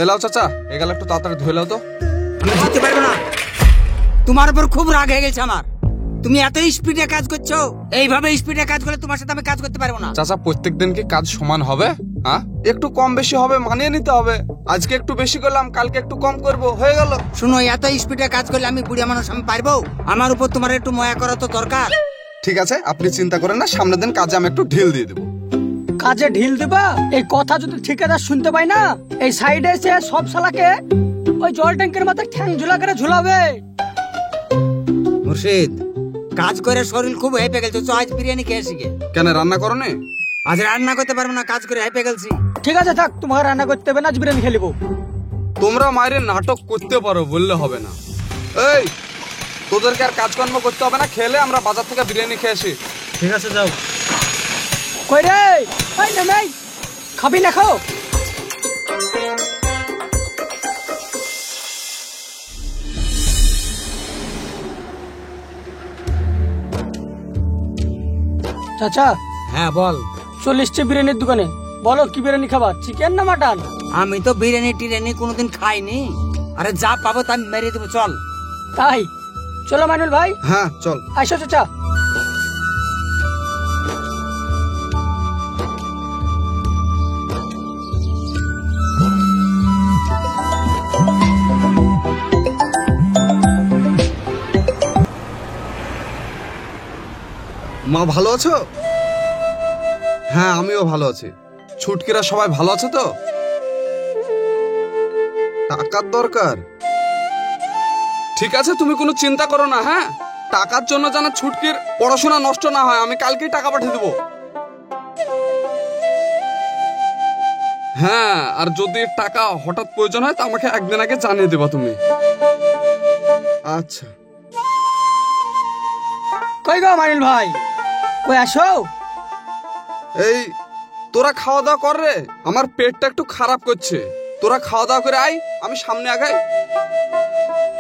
Allow চাচা, এগুলো একটু তাড়াতাড়ি ধুয়ে লাও তো। আমি ধুতে পারবো না, তোমার উপর খুব রাগ হয়ে গেছে আমার। তুমি এত স্পিডে কাজ করছো, এইভাবে স্পিডে কাজ করলে তোমার সাথে আমি কাজ করতে পারবো না। চাচা প্রত্যেকদিন কি কাজ সমান হবে? হ্যাঁ, একটু কম বেশি হবে, মানিয়ে নিতে হবে। আজকে একটু বেশি করলাম, কালকে একটু কম করব, হয়ে গেল। শুনো, এত স্পিডে কাজ করলে আমি বুড়িয়া মানুষ, আমি পারবো? আমার উপর তোমার একটু মায়া করা তো দরকার। ঠিক আছে, আপনি চিন্তা করেন না, সামনের দিন কাজে আমি একটু ঢিল দিয়ে দেবো। কাজে ঢিল দিবা? এই কথা যদি ঠিকাদার শুনতে পাই না, এই সাইডে এসে সব শালাকে ওই জল ট্যাঙ্কের মাথায় ঠ্যাং ঝুলা করে ঝুলাবে। মুর্শিদ, কাজ করে শরীর খুব হেপে গেছে, তো আজ বিরিয়ানি খেয়ে শিখে। কেন রান্না করো নি? আজ রান্না করতে পারবো না, কাজ করে হেপে গেছি। ঠিক আছে থাক, তোমাকে রান্না করতে হবে না, আজ বিরিয়ানি খেলিব। তোমরা মায়ের নাটক করতে পারো, বললে হবে না। এই, তোদেরকে আর কাজকর্ম করতে হবে না, খেলে আমরা বাজার থেকে বিরিয়ানি খেয়ে আসি। ঠিক আছে যাও। কই রে, এই না নাই খাবি না, খাও। চাচা। হ্যাঁ বল। চলে এসছে বিরিয়ানির দোকানে, বলো কি বিরিয়ানি খাবা, চিকেন না মাটন? আমি তো বিরিয়ানি টিরিয়ানি কোনোদিন খাইনি, আরে যা পাবো তা আমি মেরে দেবো, চল। তাই চলো মাইনুল ভাই। হ্যাঁ চল। আইসো চাচা। মা ভালো আছো? হ্যাঁ আমিও ভালো আছি। ছুটকিরা সবাই ভালো আছে তো? টাকার দরকার? ঠিক আছে, তুমি কোনো চিন্তা করো না। হ্যাঁ, টাকার জন্য যেন ছুটকির পড়াশোনা নষ্ট না হয়, আমি কালকেই টাকা পাঠিয়ে দেবো। হ্যাঁ, আর যদি টাকা হঠাৎ প্রয়োজন হয় তো আমাকে একদিন আগে জানিয়ে দেবা তুমি। আচ্ছা। কই গো মাইনুল ভাই, কই আসো। এই তোরা খাওয়া দাওয়া কর রে, আমার পেটটা একটু খারাপ করছে। তোরা খাওয়া দাওয়া করে আয়, আমি সামনে আগাই।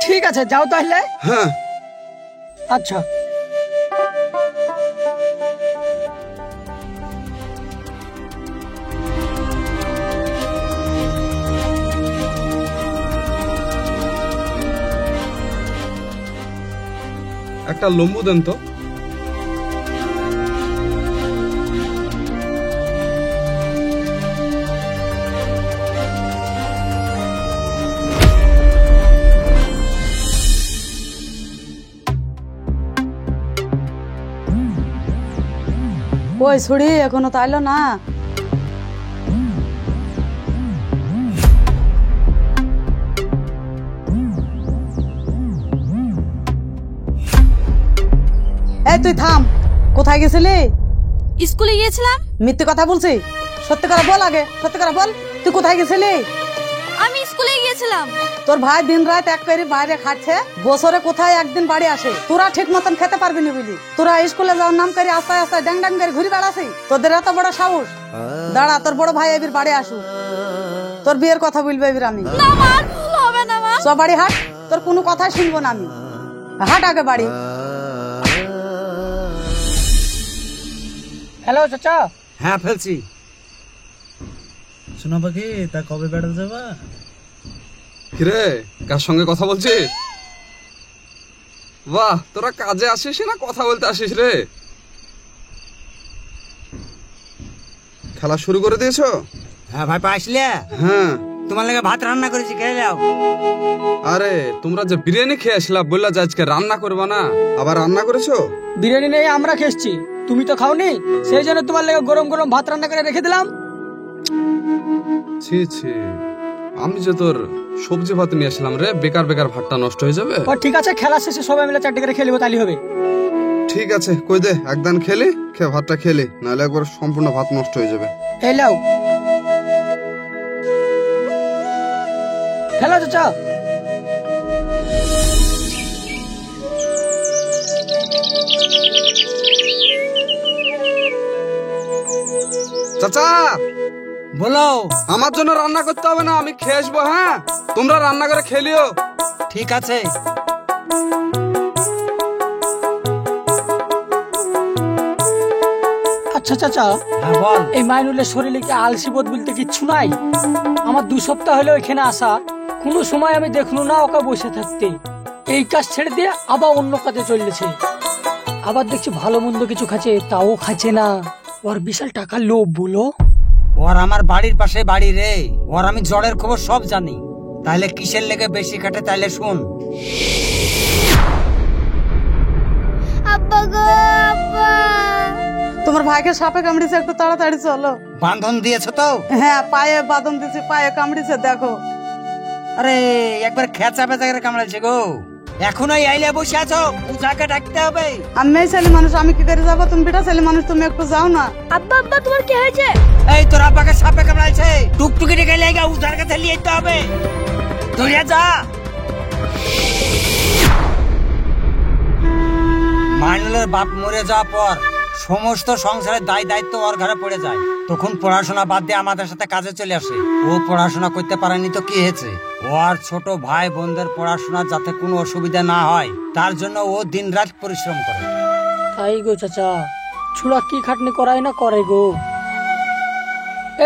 ঠিক আছে যাও তাহলে। হ্যাঁ আচ্ছা। একটা লম্বু দেন তো। ওই ছুড়ি এখনো তো আইলো না। এই তুই থাম, কোথায় গেছিলি? স্কুলে গিয়েছিলাম। মিথ্যে কথা বলছি, সত্যি করে বল, আগে সত্যি করে বল, তুই কোথায় গেছিলি? আমি স্কুলে গিয়েছিলাম। তোর ভাই দিন রাত এক করে বাইরে খাচ্ছে, বছরে কোথায় একদিন বাড়ি আসে। তোরা ঠিক মতন খেতে পারবি না বুঝলি, তোরা স্কুলে যাওয়ার নাম করে আস্তে আস্তে ড্যাং ড্যাং করে ঘুরে বেড়াছি। তোদের এত বড় সাহস? দাঁড়া, তোর বড় ভাই এবির বাড়ি আসু, তোর বিয়ের কথা বলবে এবির আমি। না মা, আর ভুল হবে না মা। সব বাড়ি হাট, তোর কোনো কথাই শুনবো না আমি। হাট আগে বাড়ি। হ্যালো চাচা। হ্যাঁ ফেলছি। শোনা পাখি, তা কবে বেড়াতে যাবা? কিরে, কার সঙ্গে কথা বলছিস? বাহ, তোরা কাজে আসিস না কথা বলতে আসিস রে। খেলা শুরু করে দিয়েছো? হ্যাঁ ভাই, আসলে? হ্যাঁ। তোমার লাগে ভাত রান্না করেছি, খেয়ে যাও। আরে তোমরা যে বিরিয়ানি খেয়ে আসলা, বললা যে আজকে রান্না করবা না, আবার রান্না করেছো? বিরিয়ানি নেই, আমরা খেয়েছি, তুমি তো খাওনি, সেই জন্য তোমার লেগে গরম গরম ভাত রান্না করে রেখে দিলাম। ছি ছি, আমি যে তোর সবজি ভাত নিয়ে আসলাম রে, বেকার বেকার ভাতটা নষ্ট হয়ে যাবে। ও ঠিক আছে, খেলা শেষে সবাই মিলে চারটে করে খেলিব, তাহলে হবে। ঠিক আছে, কই দে, একদম খেলি, খেয়ে ভাতটা খেলি, নাহলে একবার সম্পূর্ণ ভাত নষ্ট হয়ে যাবে। এই লাও। হ্যালো চাচা। চাচা বলো। আমার জন্য রান্না করতে হবে না, আমি খেয়ে আসবো। হ্যাঁ, তোমরা রান্না করে খেলিও। ঠিক আছে। আচ্ছা আচ্ছা চাচা, হ্যাঁ বল। এই মাইনুলের শরীরে কি আলসি বোধ বলতে কিচ্ছু নাই? আমার 2 সপ্তাহ হলো এখানে আসা, কোনো সময় আমি দেখলু না ওকে বসে থাকতে। এই কাজ ছেড়ে দিয়ে আবার অন্য কাজে চলেছে। আবার দেখছি ভালো মন্দ কিছু খাচ্ছে, তাও খাচ্ছে না। ওর বিশাল টাকার লোভ বলো। ওর আমার বাড়ির পাশে বাড়ি রে, ওর আমি জ্বরের খবর সব জানি। তাইলে কিসের লেগে বেশি খাটে তাইলে শুন। আব্বা গো আব্বা, তোমার ভাইকে সাপে কামড়িছে, একটু তাড়াতাড়ি চলো। বাঁধন দিয়েছ তো? হ্যাঁ, পায়ে বাদন দিছি, পায়ে কামড়িছে দেখো। আরে একবার খেচা পেঁচা করে কামড়াচ্ছে গো। এখনো আইলে বসে আছো, উজাকে ডাকতে হবে। আমি মেয়ে ছেলে মানুষ, আমি কি করে যাবো? তুমি বেটা ছেলে মানুষ, তুমি একটু যাও না। আব্বা আব্বা তোমার কি হয়েছে? এই তোর আব্বাকে সাপে কামড়াইছে, টুকটুকি ডেকে লেগে উজার কাছে নিয়ে যেতে হবে। দৌড়িয়ে যা। মাইনুলের বাপ মরে যাওয়ার পর সমস্ত সংসারের দায় দায়িত্ব ওর ঘরে পড়ে যায়। তখন পড়াশোনা বাদ দিয়ে আমাদের সাথে কাজে চলে আসে। ও পড়াশোনা করতে পারেনি তো কি হয়েছে? ও আর ছোট ভাই বোনদের পড়াশোনা যাতে কোনো অসুবিধা না হয় তার জন্য ও দিনরাত পরিশ্রম করে। তাই গো চাচা, ছোড়া কি খাটনি করায় না করে গো।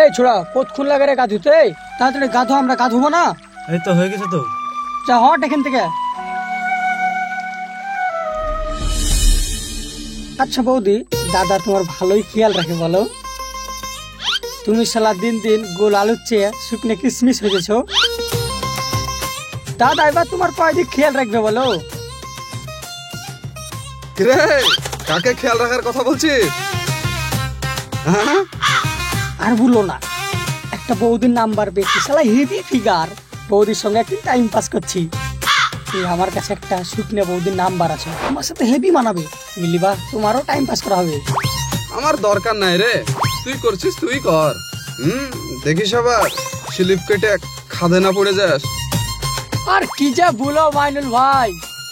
এই ছোড়া, কতক্ষণ লাগে রে গা ধুতে? তাড়াতাড়ি গা ধো, আমরা গা ধুবো না? এই তো হয়ে গেছে তো। যা হট এখান থেকে। আচ্ছা বৌদি, দাদা তোমার ভালোই খেয়াল রাখে বলো। তুমি সালা দিন দিন গোল আলুর চেয়ে শুকনো কিশমিশ হয়ে গেছো। দাদা এবার তোমার কয়দিক খেয়াল রাখবে বলো। কিরে, কাকে খেয়াল রাখার কথা বলছিস? হ্যাঁ, আর বলো না, একটা বৌদির নাম্বার পেয়েছি, শালা হেভি ফিগার। বৌদির সঙ্গে একদিন টাইম পাস করছি। আমার কাছে একটা শুকনো বৌদির নাম্বার আছে, আমার সাথে হেভি মানাবে। মিলিবা, তোমারও টাইম পাস করা হবে। আমার দরকার নাই রে, তুই করছিস তুই কর। দেখিস আবার স্লিপ কেটে খাদে না পড়ে যাস। আর কি যা বলো মাইনুল ভাই,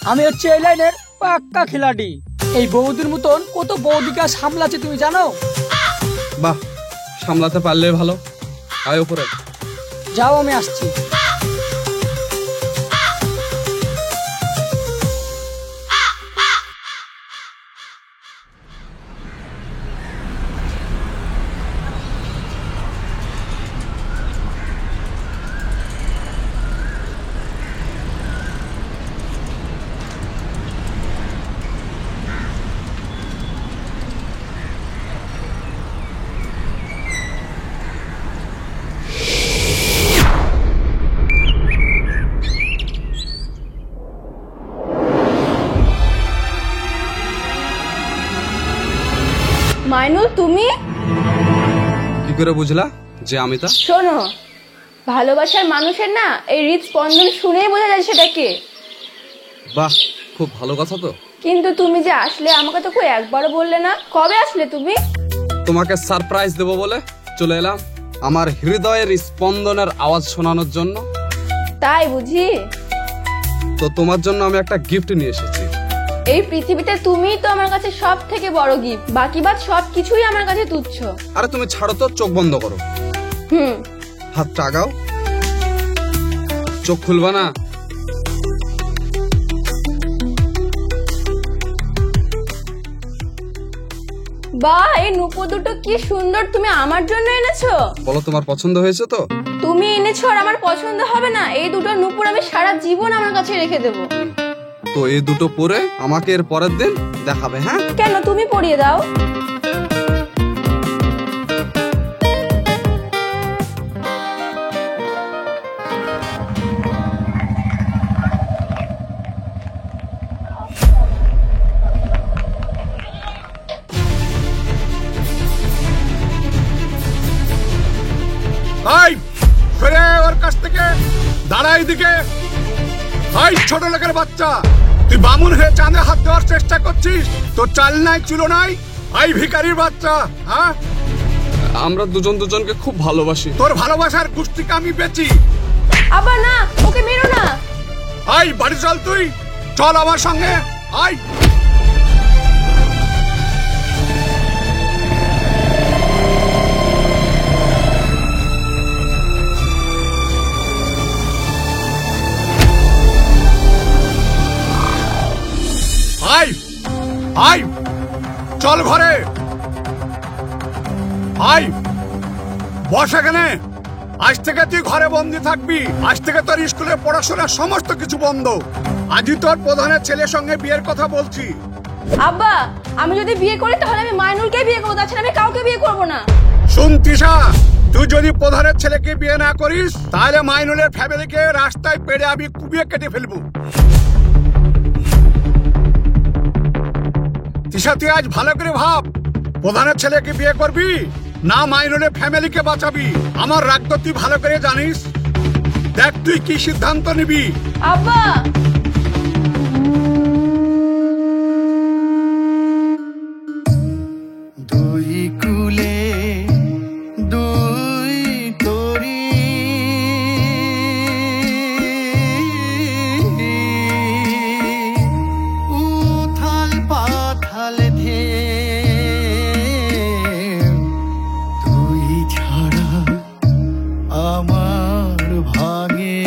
আমি হচ্ছে এই লাইনের পাক্কা খিলাড়ি। এই বৌদির মতন কত বৌদিকা সামলাচ্ছে তুমি জানো? বাহ, সামলাতে পারলে ভালো। আয় উপরে। যাও, আমি আসছি। মাইনুল, তুমি? কি করে বুঝলা যে আমি তা? শোনো, ভালোবাসার মানুষের না এই হৃদস্পন্দন শুনেই বোঝা যায় সেটা কে। বাহ, খুব ভালো কথা তো। কিন্তু তুমি যে আসলে, আমাকে তো কই একবারও বললে না। কবে আসলে তুমি? তোমাকে সারপ্রাইজ দেবো বলে চলে এলাম, আমার হৃদয়ের স্পন্দনের আওয়াজ শোনানোর জন্য। তাই বুঝি? তো তোমার জন্য আমি একটা গিফট নিয়ে এসেছি। এই পৃথিবীতে তুমিই তো আমার কাছে সব থেকে বড় গিফট, বাকি বাদ সব কিছুই আমার কাছে তুচ্ছ। আরে তুমি ছাড়ো তো, চোখ বন্ধ করো। হাতটা আগাও, চোখ খুলবা না। বাহ, এই নুপুর দুটো কি সুন্দর, তুমি আমার জন্য এনেছো? বলো, তোমার পছন্দ হয়েছে তো? তুমি এনেছো আর আমার পছন্দ হবে না? এই দুটো নুপুর আমি সারা জীবন আমার কাছে রেখে দেবো। তো এই দুটো পরে আমাকে এর পরের দিন দেখাবে। হ্যাঁ, কেন, তুমি পরিয়ে দাও। ওর কাছ থেকে দাঁড়া, এদিকে। ছোট লোকের বাচ্চা, তুই বামুন হয়ে চাঁদে হাত দেওয়ার চেষ্টা করছিস? তোর চাল নাই, চুলো নাই। ভিখারির বাচ্চা। হ্যাঁ, আমরা দুজন দুজনকে খুব ভালোবাসি। তোর ভালোবাসার গোষ্ঠীকে আমি বেচি। আবার না, ওকে মেরো না। বাড়ি চল, তুই চল আমার সঙ্গে। চল ঘরে। আয় বস এখানে। আজ থেকে তুই ঘরে বন্দি থাকবি। আজ থেকে তোর স্কুলের পড়াশোনা সমস্ত কিছু বন্ধ। আজই তোর প্রধানের ছেলের সঙ্গে বিয়ের কথা বলছি। আব্বা, আমি যদি বিয়ে করি তাহলে আমি মাইনুলকে বিয়ে করবো, তাছাড়া আমি কাউকে বিয়ে করবো না। শুন তিশা, তুই যদি প্রধানের ছেলেকে বিয়ে না করিস তাহলে মাইনুলের ফ্যামিলিকে রাস্তায় পেড়ে আমি কুবিয়ে কেটে ফেলবো। তিশা, তুই আজ ভালো করে ভাব, প্রধানের ছেলেকে বিয়ে করবি না মাইনুলের ফ্যামিলিকে বাঁচাবি। আমার রাগ তো তুই ভালো করে জানিস। দেখ তুই কি সিদ্ধান্ত নিবি। আব্বা, দুই কুলে দুই তরি, উথাল পাথাল ধে, তুই ছাড়া আমার ভাগে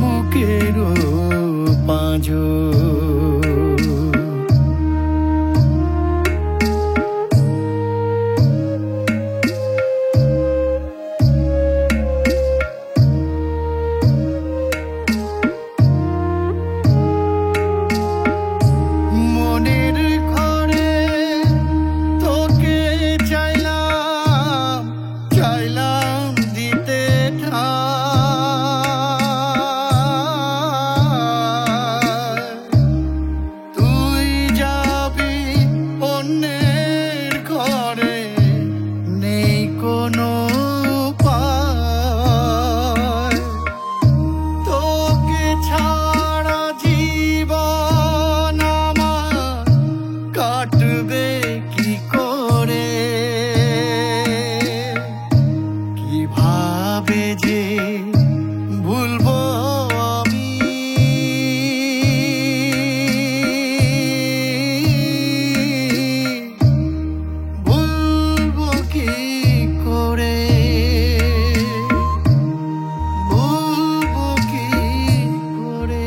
বুকেরও পাঁজর। মনের ঘরে তোকে চাইলাম, চাইলাম দিতে ঠাঁই। তুই যাবি অন্যের ঘরে, নেই কোনো উপায়। তোকে ছাড়া জীবন আমার কাটবে কি করে, কিভাবে যে ভুলবো আমি। ভুলবো কি করে, ভুলবো কি করে,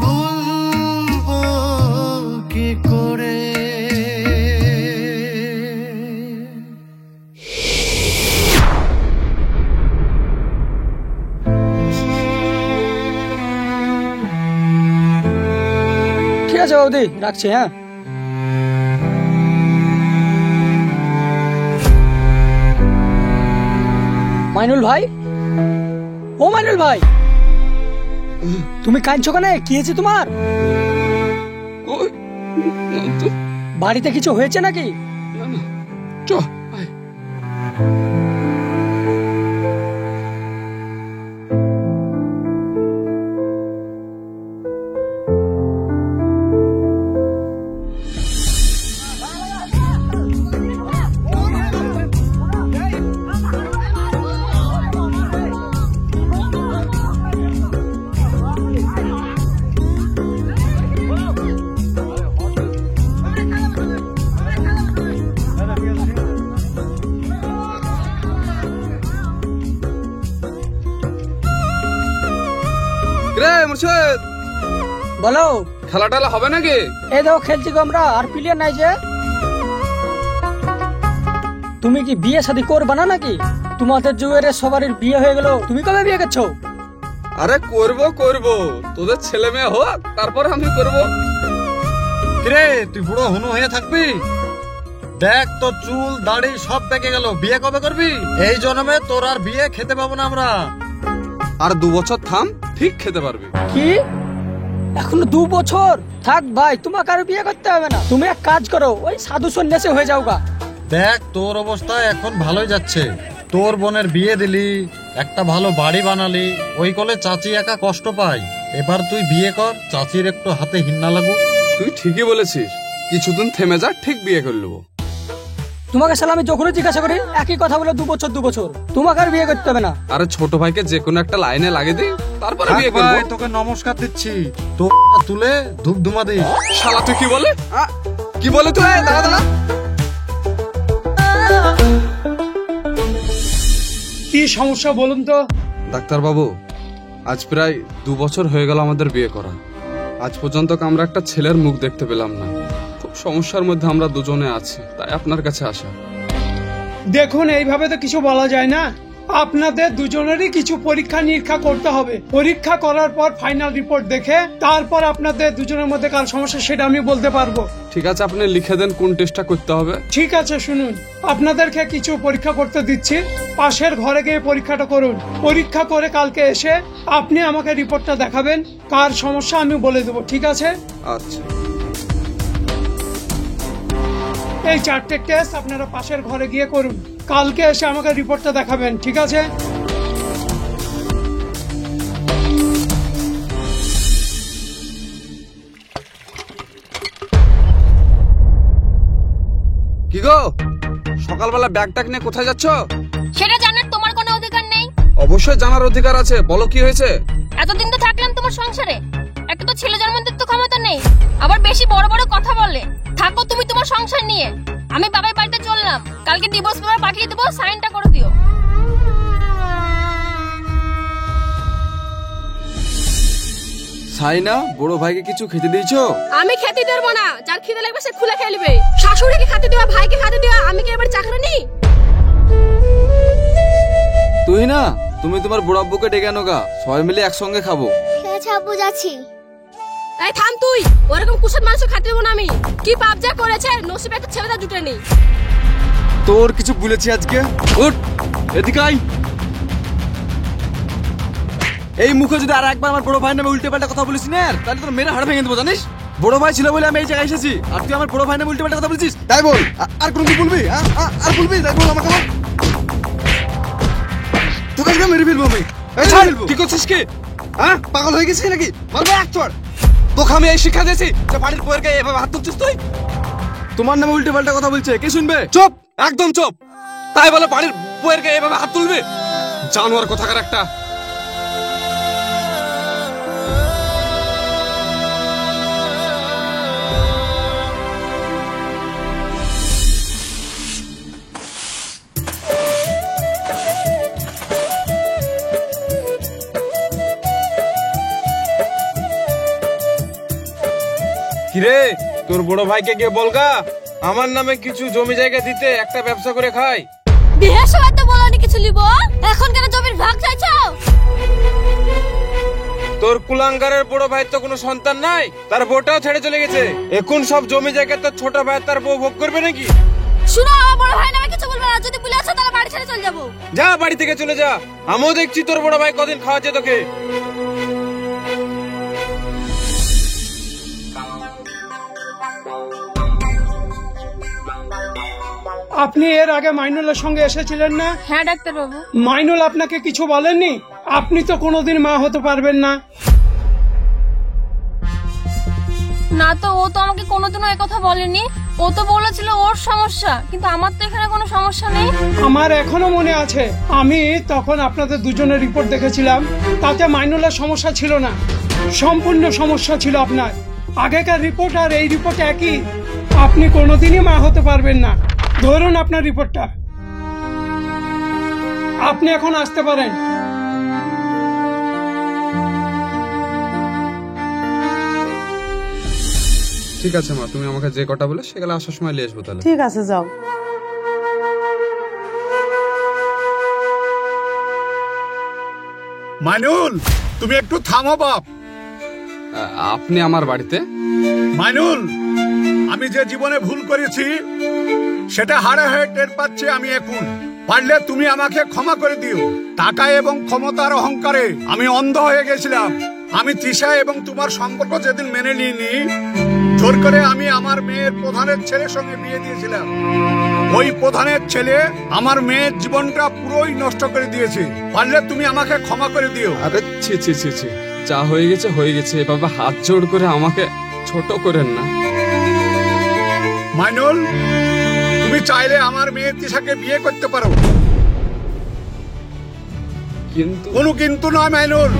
ভুলবো কি করে। ঠিক আছে বৌদি, রাখছি। হ্যাঁ, মাইনুল ভাই, ও মাইনুল ভাই, তুমি কাঁদছো কেন? কি হয়েছে তোমার? ওই, না তো, বাড়িতে কিছু হয়েছে নাকি? না না, চ আয়। রে মুর্শিদ, বলো। খেলা টেলা হবে নাকি? এই দেখো খেলছি গো আমরা, আর প্লেয়ার নাই যে। তুমি কি বিয়ে শাদী করবা না নাকি? তোমাদের যুগের সবারই বিয়ে হয়ে গেল, তুমি কবে বিয়ে করছো? আরে করব করব, তোদের ছেলে মেয়ে হোক তারপরে আমি করব। কিরে, তুই বুড়ো হুনু হয়ে থাকবি? দেখ তোর চুল দাড়ি সব পেকে গেল, বিয়ে কবে করবি? এই জন্মে তোর আর বিয়ে খেতে পাবো না আমরা। আর 2 বছর থাম, ঠিক খেতে পারবি। কি এখনো 2 বছর? থাক ভাই, তোমাকে আর বিয়ে করতে হবে না। তুমি এক কাজ করো, ওই সাধু সন্ন্যাসী হয়ে যাও গা। দেখ তোর অবস্থা এখন ভালোই যাচ্ছে, তোর বোনের বিয়ে দিলি, একটা ভালো বাড়ি বানালি, ওই কলে চাচি একা কষ্ট পায়। এবার তুই বিয়ে কর, চাচির একটু হাতে হিন্না লাগুক। তুই ঠিকই বলেছিস, কিছুদিন থেমে যা, ঠিক বিয়ে করে নেবো। তোমাকে সালা আমি যখনই জিজ্ঞাসা করি একই কথা বলে 2 বছর 2 বছর, তোমাকে আর বিয়ে করতে হবে না। আরে ছোট ভাইকে যে কোনো একটা লাইনে লাগিয়ে দিই, তারপরে বিয়ে করবো। ভাই, তোকে নমস্কার দিচ্ছি, তো তুলে ধূপ ধুমা দিই। শালা তুই কি বলে? কি বলে তুই? দাঁড়া দাঁড়া, কি সমস্যা বলুন তো? ডাক্তার বাবু, আজ প্রায় 2 বছর হয়ে গেল আমাদের বিয়ে করা। আজ পর্যন্ত আমরা একটা ছেলের মুখ দেখতে পেলাম না। খুব সমস্যার মধ্যে আমরা দুজনে আছি, তাই আপনার কাছে আসা। দেখুন, এইভাবে তো কিছু বলা যায় না। আপনাদের দুজনেরই কিছু পরীক্ষা নিরীক্ষা করতে হবে। পরীক্ষা করার পর ফাইনাল রিপোর্ট দেখে তারপর আপনাদের দুজনের মধ্যে কার সমস্যা সেটা আমি বলতে পারবো। ঠিক আছে, আপনি লিখে দেন কোন টেস্টটা করতে হবে। ঠিক আছে, শুনুন, আপনাদেরকে কিছু পরীক্ষা করতে দিচ্ছি। পাশের ঘরে গিয়ে পরীক্ষাটা করুন। পরীক্ষা করে কালকে এসে আপনি আমাকে রিপোর্টটা দেখাবেন, কার সমস্যা আমি বলে দেবো। ঠিক আছে? আচ্ছা। এই 4টে টেস্ট আপনারা পাশের ঘরে গিয়ে করুন। কালকে এসে আমাকে রিপোর্টটা দেখাবেন। ঠিক আছে? কি গো, সকালবেলা ব্যাগ ট্যাগ নিয়ে কোথায় যাচ্ছ? সেটা জানার তোমার কোনো অধিকার নেই। অবশ্যই জানার অধিকার আছে, বলো কি হয়েছে? এতদিন তো থাকলাম তোমার সংসারে, একটা তো ছেলে জন্ম দিতে ক্ষমতা নেই, আবার বেশি বড় বড় কথা বলে। থাকো তুমি তোমার সংসার নিয়ে, আমি বাবার বাড়িতে চললাম। কালকে ডিভোর্স পেপার পাঠিয়ে দেবো, সাইনটা করে দিও। সাইনা, বড় ভাইকে কিছু খেতে দিয়েছো? আমি খেতে দেবো না, যার খিদে লাগবে সে খুলে খেয়ে নেবে। শাশুড়িকে খেতে দেওয়া, ভাইকে খেতে দেওয়া, আমি কি এবার চাকরি নেই? তুই না, তুমি তোমার বড় আব্বুকে ডেকে আনো গা, সবাই মিলে একসঙ্গে খাবো। ঠিক আছে আব্বু, যাচ্ছি। এই থাম তুই, ওরকম কুসুর মাংস খেতে দেবো না আমি। কি পাপ যা করেছে, নসিবে একটা ছেলেটা জুটে নেই। তোর কিছু বলেছি আজকে? উঠ, এদিকে আয়। এই মুখে যদি আর একবার আমার বড় ভাই নামে উল্টে পাল্টা কথা বলিস না, তাহলে তোর মেরে হাড় ভেঙে দেবো, জানিস? বড় ভাই ছিল বলে আমি এই জায়গায় এসেছি, আর তুই আমার বড় ভাই নামে উল্টে পাল্টা কথা বলছিস। তাই বল, আর কোন কি বলবি? আর বলবি? তাই বল আমাকে বল। তোকে আজকে মেরে ফেলবো আমি। কি করছিস কি? হ্যাঁ, পাগল হয়ে গেছিস নাকি? মারবে এক চড়। তোকে আমি এই শিক্ষা দিয়েছি যে বাড়ির বউয়ের গায়ে এভাবে হাত তুলছিস তুই? তোমার নামে উল্টে পাল্টা কথা বলছে, কে শুনবে? চুপ, একদম চুপ। তাই বলে বাড়ির বউয়ের গায়ে এভাবে হাত তুলবে? জানোয়ার কোথাকার একটা। কিরে, তোর বড় ভাইকে গিয়ে বলগা আমার নামে কিছু জমি জায়গা দিতে, একটা ব্যবসা করে খাই। বিয়ের সময় তো বলনি কিছু লিবো, এখন কেন জমির ভাগ চাইছো? তোর কুলাঙ্গারের বড় ভাই তো কোনো সন্তান নাই, তার বউটাও ছেড়ে চলে গেছে। এখন সব জমি জায়গা তোর ছোট ভাই তার বউ ভোগ করবে নাকি? শুনো, আমার বড় ভাই নামে কিছু বলবে না, যদি বলে আসো তাহলে বাড়ি ছেড়ে চলে যাবো। যা, বাড়ি থেকে চলে যা। আমিও দেখছি তোর বড় ভাই কদিন খাওয়াচ্ছে তোকে। আপনি এর আগে মাইনুলের সঙ্গে এসেছিলেন না? হ্যাঁ ডাক্তার বাবু। মাইনুল আপনাকে কিছু বলেননি? আপনি তো কোনোদিন মা হতে পারবেন না। না তো, ও তো আমাকে কোনোদিনও এই কথা বলেনি। ও তো বলেছিল ওর সমস্যা, কিন্তু আমার তো এখানে কোনো সমস্যা নেই। আমার এখনো মনে আছে, আমি তখন আপনাদের দুজনের রিপোর্ট দেখেছিলাম, তাতে মাইনুলের সমস্যা ছিল না, সম্পূর্ণ সমস্যা ছিল আপনার। আগেকার রিপোর্ট আর এই রিপোর্ট একই। আপনি কোনোদিনই মা হতে পারবেন না। ধরুন আপনার রিপোর্টটা, আপনি এখন আসতে পারেন। ঠিক আছে মা, তুমি আমাকে যে কটা বলে সেগুলো আসার সময় নিয়ে আসবো তাহলে। ঠিক আছে, যাও। মাইনুল, তুমি একটু থামো বাপ। আপনি আমার বাড়িতে? মাইনুল, আমি যে জীবনে ভুল করেছি সেটা হাড়ে হাড়ে টের পাচ্ছি আমি এখন। পারলে তুমি আমাকে ক্ষমা করে দিও। টাকা এবং ক্ষমতার অহংকারে আমি অন্ধ হয়ে গেছিলাম। আমি তৃষা এবং তোমার সম্পর্ক যেদিন মেনে নিইনি, জোর করে আমি আমার মেয়ের প্রধানের ছেলের সঙ্গে বিয়ে দিয়েছিলাম। ওই প্রধানের ছেলে আমার মেয়ের জীবনটা পুরোই নষ্ট করে দিয়েছে। পারলে তুমি আমাকে ক্ষমা করে দিও। আরে ছি ছি ছি ছি, যা হয়ে গেছে হয়ে গেছে, এভাবে হাত জোড় করে আমাকে ছোট করেন না। মাইনুল, তুমি চাইলে আমার মেয়ে তৃষাকে বিয়ে করতে পারো, কিন্তু কোনো কিন্তু নয় মাইনুল।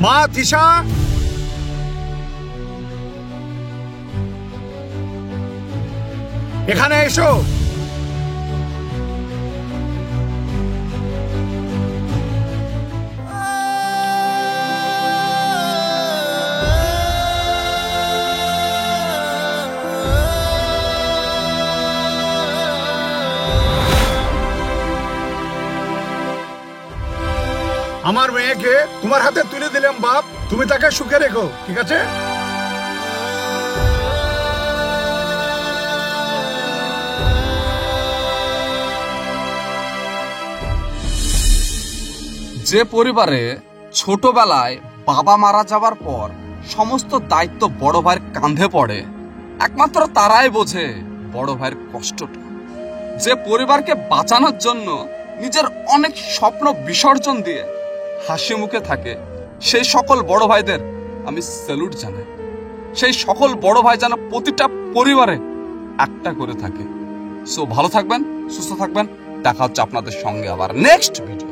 মা তৃষা, এখানে এসো। আমার মেয়েকে তোমার হাতে তুলে দিলাম বাপ, তুমি তাকে সুখে রেখো, ঠিক আছে? যে পরিবারে ছোটবেলায় বাবা মারা যাবার পর সমস্ত দায়িত্ব বড় ভাইয়ের কাঁধে পড়ে, একমাত্র তারাই বোঝে বড় ভাইয়ের কষ্টটা। যে পরিবারকে বাঁচানোর জন্য নিজের অনেক স্বপ্ন বিসর্জন দিয়ে হাসি মুখে থাকে, সেই সকল বড় ভাইদের আমি স্যালুট জানাই। সেই সকল বড় ভাই যেন প্রতিটা পরিবারে একটা করে থাকে। সো ভালো থাকবেন, সুস্থ থাকবেন, দেখা হচ্ছে আপনাদের সঙ্গে আবার নেক্সট ভিডিও।